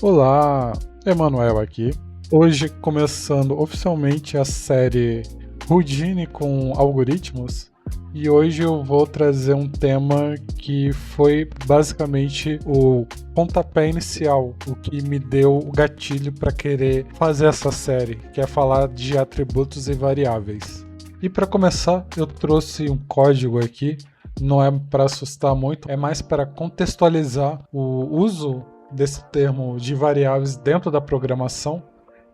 Olá, Emanuel aqui. Hoje começando oficialmente a série Houdini com algoritmos. E hoje eu vou trazer um tema que foi basicamente o pontapé inicial, o que me deu o gatilho para querer fazer essa série, que é falar de atributos e variáveis. E para começar, eu trouxe um código aqui, não é para assustar muito, é mais para contextualizar o uso desse termo de variáveis dentro da programação,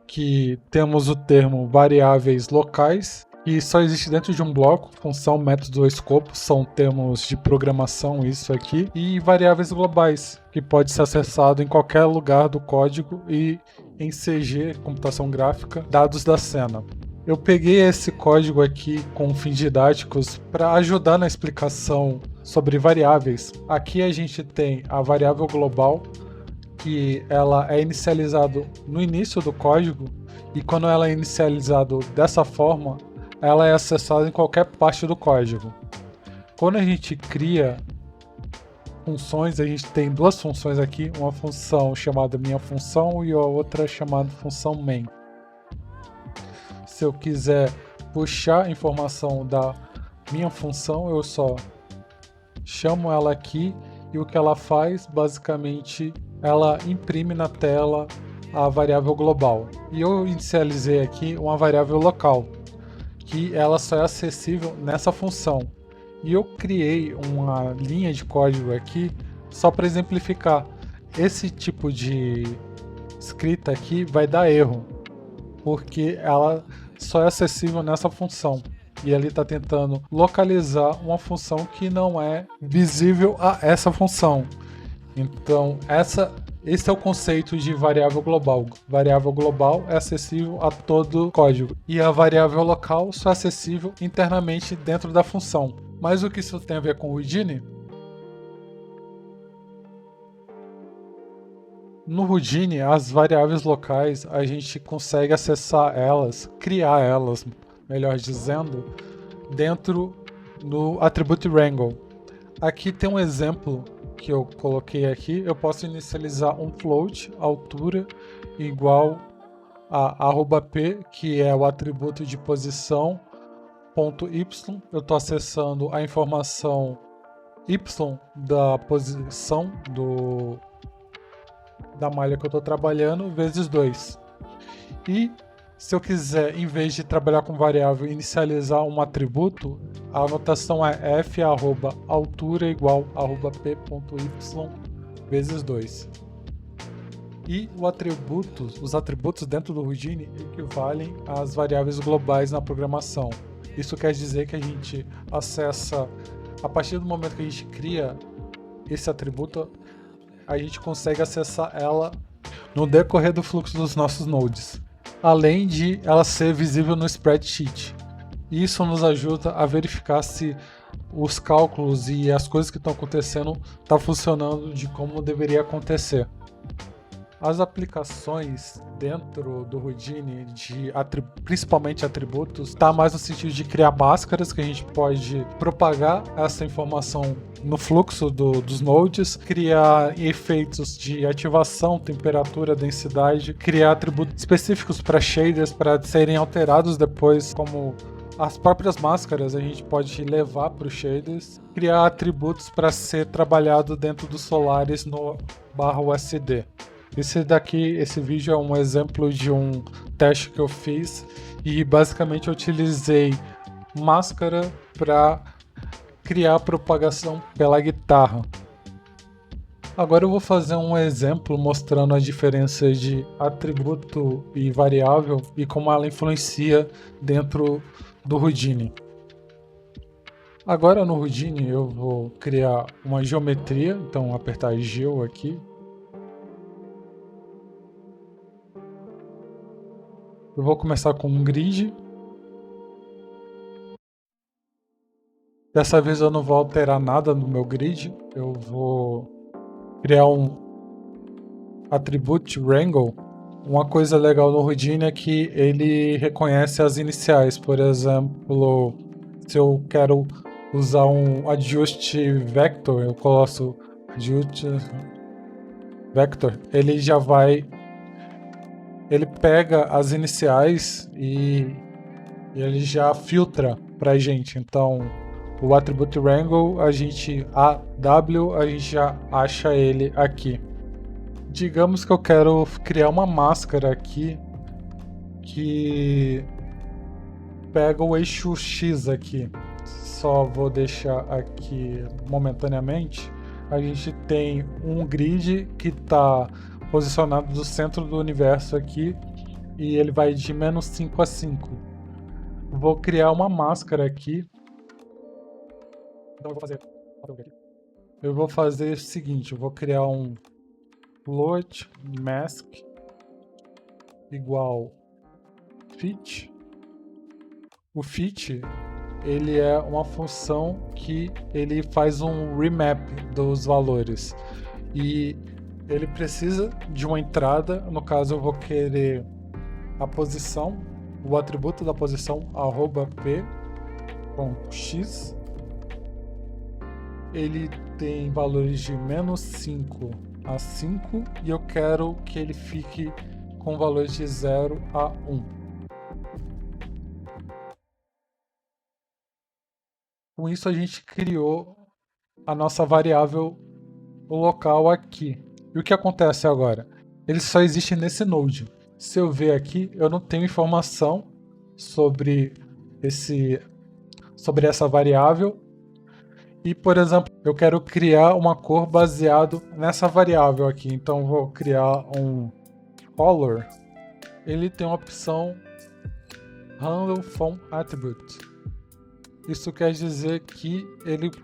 que temos o termo variáveis locais, que só existe dentro de um bloco, função, método ou escopo, são termos de programação isso aqui, e variáveis globais, que pode ser acessado em qualquer lugar do código e em CG, computação gráfica, dados da cena. Eu peguei esse código aqui com fins didáticos para ajudar na explicação sobre variáveis. Aqui a gente tem a variável global, que ela é inicializada no início do código, e quando ela é inicializada dessa forma, ela é acessada em qualquer parte do código. Quando a gente cria funções, a gente tem duas funções aqui, uma função chamada minha função e a outra chamada função main. Se eu quiser puxar informação da minha função, eu só chamo ela aqui e o que ela faz, basicamente, ela imprime na tela a variável global. E eu inicializei aqui uma variável local, que ela só é acessível nessa função. E eu criei uma linha de código aqui só para exemplificar. Esse tipo de escrita aqui vai dar erro, porque ela só é acessível nessa função. E ele está tentando localizar uma função que não é visível a essa função. Então, esse é o conceito de variável global. Variável global é acessível a todo o código. E a variável local só é acessível internamente dentro da função. Mas o que isso tem a ver com o Houdini? No Houdini, as variáveis locais, a gente consegue acessar elas, criar elas, melhor dizendo, dentro do Attribute Wrangle. Aqui tem um exemplo que eu coloquei aqui. Eu posso inicializar um float, altura, igual a @p, que é o atributo de posição, ponto .y. Eu estou acessando a informação y da posição da malha que eu estou trabalhando, vezes 2. E se eu quiser, em vez de trabalhar com variável, inicializar um atributo, a anotação é f@altura igual @p.y vezes 2. E os atributos dentro do Houdini equivalem às variáveis globais na programação. Isso quer dizer que a gente acessa, a partir do momento que a gente cria esse atributo, a gente consegue acessar ela no decorrer do fluxo dos nossos nodes, além de ela ser visível no spreadsheet. Isso nos ajuda a verificar se os cálculos e as coisas que estão acontecendo estão funcionando de como deveria acontecer. As aplicações dentro do Houdini, principalmente atributos, está mais no sentido de criar máscaras que a gente pode propagar essa informação no fluxo dos nodes, criar efeitos de ativação, temperatura, densidade, criar atributos específicos para shaders para serem alterados depois, como as próprias máscaras a gente pode levar para os shaders, criar atributos para ser trabalhado dentro dos Solaris no /USD. Esse vídeo é um exemplo de um teste que eu fiz e basicamente eu utilizei máscara para criar propagação pela guitarra. Agora eu vou fazer um exemplo mostrando a diferença de atributo e variável e como ela influencia dentro do Houdini. Agora no Houdini eu vou criar uma geometria, então apertar Geo aqui. Eu vou começar com um grid. Dessa vez eu não vou alterar nada no meu grid. Eu vou criar um Attribute Wrangle. Uma coisa legal no Houdini é que ele reconhece as iniciais. Por exemplo, se eu quero usar um adjust vector, eu coloco adjust vector, ele pega as iniciais e ele já filtra pra gente. Então, o attribute wrangle, a gente já acha ele aqui. Digamos que eu quero criar uma máscara aqui que pega o eixo X aqui. Só vou deixar aqui momentaneamente. A gente tem um grid que está posicionado no centro do universo aqui e ele vai de -5 a 5. Vou criar uma máscara aqui. Então eu vou fazer o seguinte, eu vou criar um float mask igual fit. O fit, ele é uma função que ele faz um remap dos valores e ele precisa de uma entrada. No caso, eu vou querer a posição, o atributo da posição @p.x. Ele tem valores de -5 a 5 e eu quero que ele fique com valores de 0 a 1. Com isso a gente criou a nossa variável local aqui. E o que acontece agora? Ele só existe nesse node. Se eu ver aqui, eu não tenho informação sobre essa variável. E, por exemplo, eu quero criar uma cor baseado nessa variável aqui. Então vou criar um color. Ele tem uma opção handle from attribute. Isso quer dizer que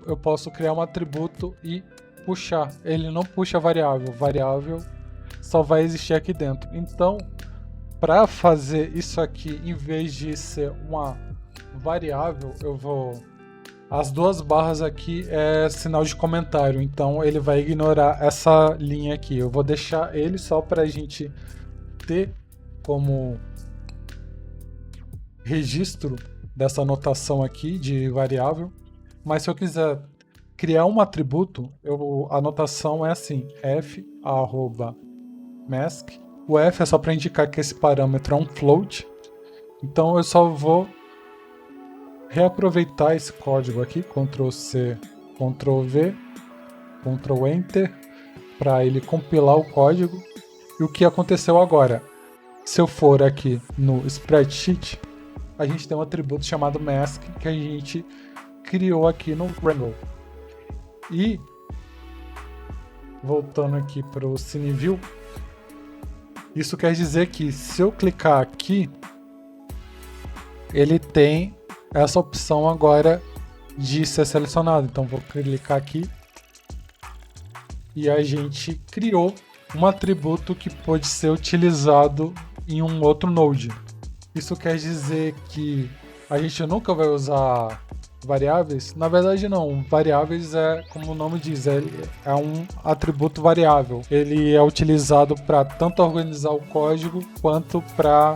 eu posso criar um atributo e puxar. Ele não puxa a variável. Variável só vai existir aqui dentro. Então, para fazer isso aqui, em vez de ser uma variável, as duas barras aqui é sinal de comentário. Então, ele vai ignorar essa linha aqui. Eu vou deixar ele só para a gente ter como registro dessa anotação aqui de variável, mas se eu quiser criar um atributo, a anotação é assim, f@mask. O f é só para indicar que esse parâmetro é um float, então eu só vou reaproveitar esse código aqui, Ctrl+C, Ctrl+V, Ctrl+Enter, para ele compilar o código. E o que aconteceu agora? Se eu for aqui no spreadsheet, a gente tem um atributo chamado mask que a gente criou aqui no Wrangle. E voltando aqui para o CineView, isso quer dizer que se eu clicar aqui, ele tem essa opção agora de ser selecionado. Então vou clicar aqui e a gente criou um atributo que pode ser utilizado em um outro node. Isso quer dizer que a gente nunca vai usar variáveis? Na verdade não, variáveis como o nome diz, é um atributo variável. Ele é utilizado para tanto organizar o código quanto para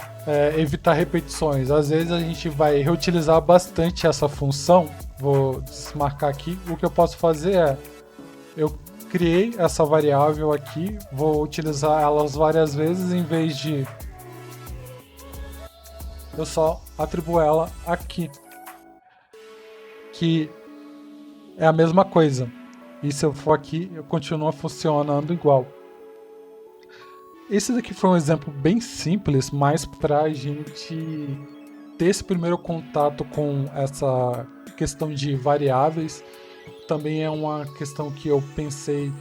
evitar repetições. Às vezes a gente vai reutilizar bastante essa função. Vou desmarcar aqui. O que eu posso fazer é, eu criei essa variável aqui, vou utilizar elas várias vezes, em vez de eu só atribuo ela aqui, que é a mesma coisa. E se eu for aqui, continua funcionando igual. Esse daqui foi um exemplo bem simples, mas para a gente ter esse primeiro contato com essa questão de variáveis. Também é uma questão que eu pensei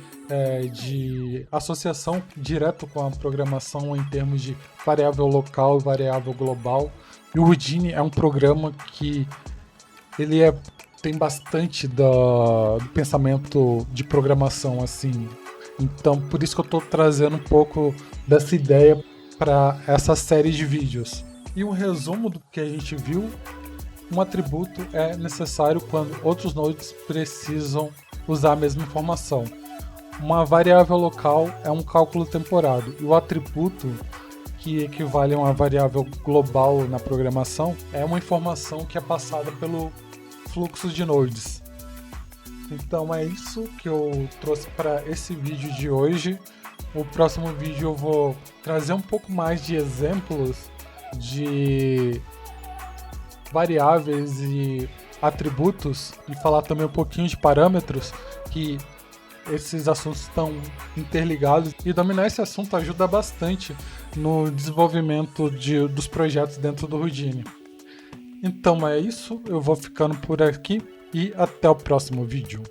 de associação direto com a programação em termos de variável local e variável global. E o Houdini é um programa que ele tem bastante do pensamento de programação, assim. Então, por isso que eu estou trazendo um pouco dessa ideia para essa série de vídeos. E um resumo do que a gente viu: um atributo é necessário quando outros nodes precisam usar a mesma informação. Uma variável local é um cálculo temporário, e o atributo, que equivale a uma variável global na programação, é uma informação que é passada pelo fluxo de nodes. Então é isso que eu trouxe para esse vídeo de hoje. O próximo vídeo eu vou trazer um pouco mais de exemplos de variáveis e atributos e falar também um pouquinho de parâmetros, que esses assuntos estão interligados, e dominar esse assunto ajuda bastante no desenvolvimento dos projetos dentro do Houdini. Então é isso, eu vou ficando por aqui e até o próximo vídeo.